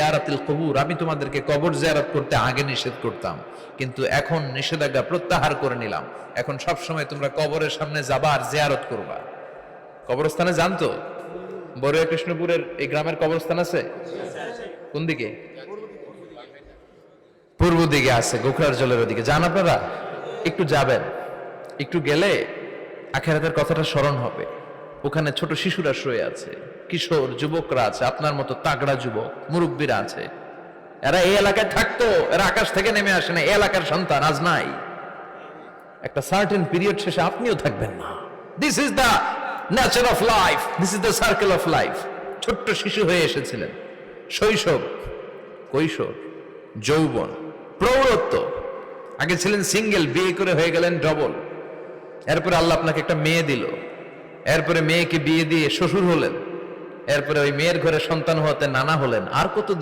জিয়ারাতিল কুবুর, আমি তোমাদেরকে কবর জিয়ারত করতে আগে নিষেধ করতাম, কিন্তু এখন নিষেধাজ্ঞা প্রত্যাহার করে নিলাম। এখন সব সময় তোমরা কবরের সামনে যাবা আর জিয়ারত করবা। কবরস্থানে জানতো বড়ুয়া কৃষ্ণপুরের এই গ্রামের কবরস্থান আছে কোন দিকে? পূর্ব দিকে আছে, গোখরার জলের ওদিকে। যান আপনারা, একটু যাবেন, একটু গেলে আখিরাতের কথাটা স্মরণ হবে। ওখানে ছোট শিশুরা শুয়ে আছে, কিশোর যুবকরা আছে, আপনার মতো তাগড়া যুবক, মুরব্বীরা আছে। এরা এই এলাকায় থাকতো, এরা আকাশ থেকে নেমে আসে না, এই এলাকার সন্তান, আজ নাই। একটা সার্টেন পিরিয়ড শেষে আপনিও থাকবেন না। This is the nature of life, this is the circle of life. ছোট্ট শিশু হয়ে এসেছিলেন, শৈশব, কৈশোর, যৌবন, প্রৌঢ়ত্ব। আগে ছিলেন সিঙ্গেল, বিয়ে করে হয়ে গেলেন ডবল। এরপরে আল্লাহ আপনাকে একটা মেয়ে দিল, এরপরে মেয়েকে বিয়ে দিয়ে শ্বশুর হলেন, এরপরে ওই মেয়ের ঘরে সন্তান হতে নানা হলেন। আর কত